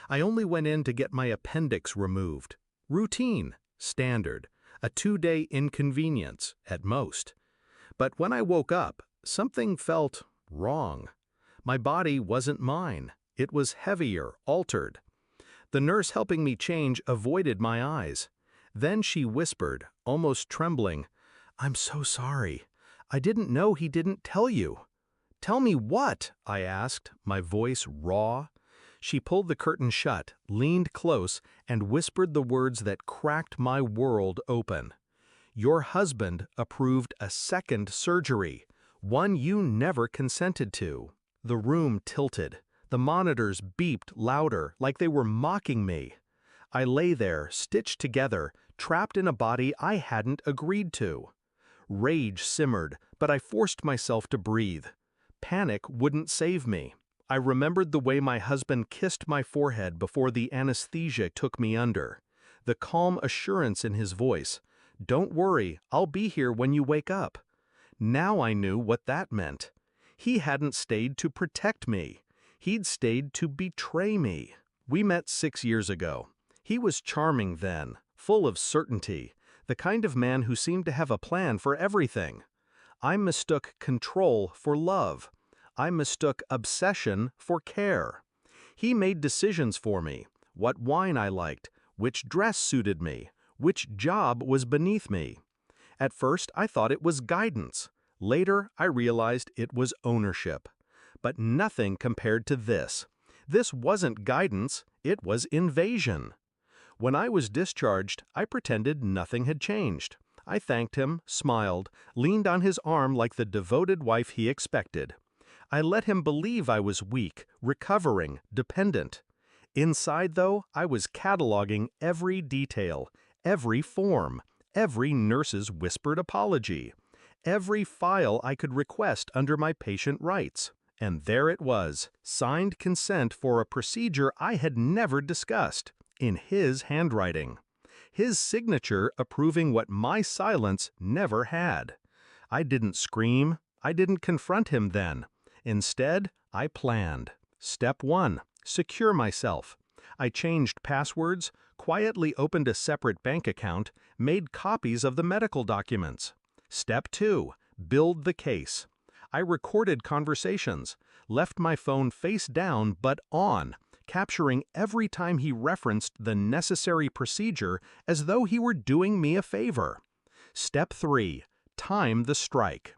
I only went in to get my appendix removed. Routine, standard, a 2-day inconvenience at most. But when I woke up, something felt wrong. My body wasn't mine. It was heavier, altered. The nurse helping me change avoided my eyes. Then she whispered, almost trembling, "I'm so sorry. I didn't know he didn't tell you." "Tell me what?" I asked, my voice raw. She pulled the curtain shut, leaned close, and whispered the words that cracked my world open. "Your husband approved a second surgery, one you never consented to." The room tilted. The monitors beeped louder, like they were mocking me. I lay there, stitched together, trapped in a body I hadn't agreed to. Rage simmered, but I forced myself to breathe. Panic wouldn't save me. I remembered the way my husband kissed my forehead before the anesthesia took me under. The calm assurance in his voice, "Don't worry, I'll be here when you wake up." Now I knew what that meant. He hadn't stayed to protect me. He'd stayed to betray me. We met 6 years ago. He was charming then, full of certainty, the kind of man who seemed to have a plan for everything. I mistook control for love. I mistook obsession for care. He made decisions for me, what wine I liked, which dress suited me, which job was beneath me. At first I thought it was guidance. Later I realized it was ownership. But nothing compared to this. This wasn't guidance, it was invasion. When I was discharged, I pretended nothing had changed. I thanked him, smiled, leaned on his arm like the devoted wife he expected. I let him believe I was weak, recovering, dependent. Inside, though, I was cataloging every detail, every form, every nurse's whispered apology, every file I could request under my patient rights. And there it was, signed consent for a procedure I had never discussed, in his handwriting. His signature approving what my silence never had. I didn't scream. I didn't confront him then. Instead, I planned. Step 1. Secure myself. I changed passwords, quietly opened a separate bank account, made copies of the medical documents. Step 2. Build the case. I recorded conversations, left my phone face down but on, capturing every time he referenced the necessary procedure as though he were doing me a favor. Step 3. Time the strike.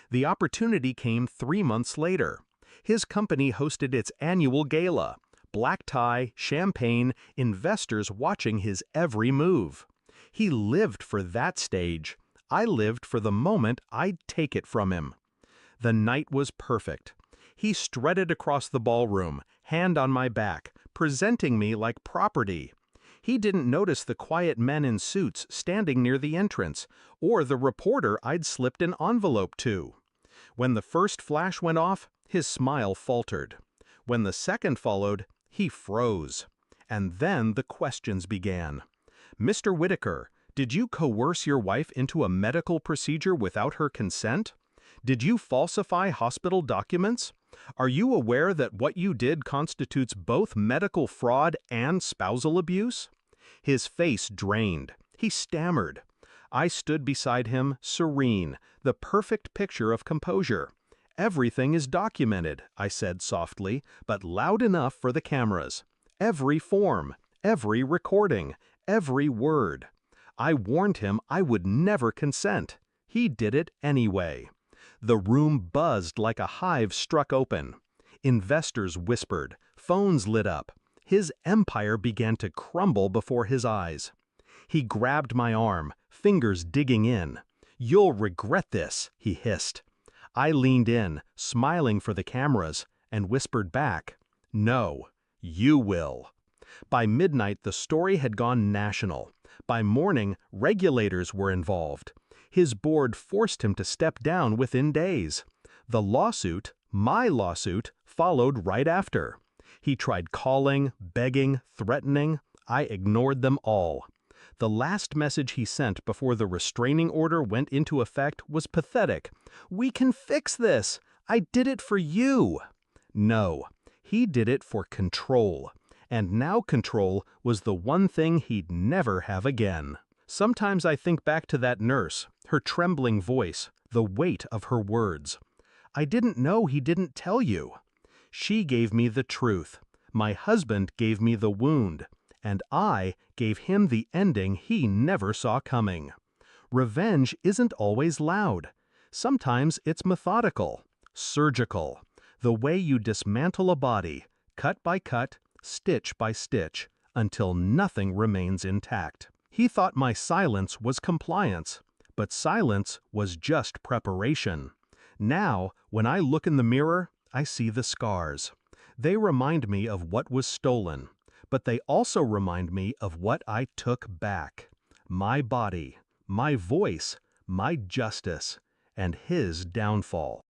The opportunity came 3 months later. His company hosted its annual gala. Black tie, champagne, investors watching his every move. He lived for that stage. I lived for the moment I'd take it from him. The night was perfect. He strutted across the ballroom, hand on my back, presenting me like property. He didn't notice the quiet men in suits standing near the entrance, or the reporter I'd slipped an envelope to. When the first flash went off, his smile faltered. When the second followed, he froze. And then the questions began. "Mr. Whitaker, did you coerce your wife into a medical procedure without her consent? Did you falsify hospital documents? Are you aware that what you did constitutes both medical fraud and spousal abuse?" His face drained. He stammered. I stood beside him, serene, the perfect picture of composure. "Everything is documented," I said softly, but loud enough for the cameras. "Every form, every recording, every word." I warned him I would never consent. He did it anyway. The room buzzed like a hive struck open. Investors whispered, phones lit up. His empire began to crumble before his eyes. He grabbed my arm, fingers digging in. "You'll regret this," he hissed. I leaned in, smiling for the cameras, and whispered back, "No, you will." By midnight, the story had gone national. By morning, regulators were involved. His board forced him to step down within days. The lawsuit, my lawsuit, followed right after. He tried calling, begging, threatening. I ignored them all. The last message he sent before the restraining order went into effect was pathetic. "We can fix this. I did it for you." No, he did it for control. And now control was the one thing he'd never have again. Sometimes I think back to that nurse, her trembling voice, the weight of her words. "I didn't know he didn't tell you." She gave me the truth. My husband gave me the wound. And I gave him the ending he never saw coming. Revenge isn't always loud. Sometimes it's methodical, surgical, the way you dismantle a body, cut by cut, stitch by stitch, until nothing remains intact. He thought my silence was compliance, but silence was just preparation. Now, when I look in the mirror, I see the scars. They remind me of what was stolen, but they also remind me of what I took back. My body, my voice, my justice, and his downfall.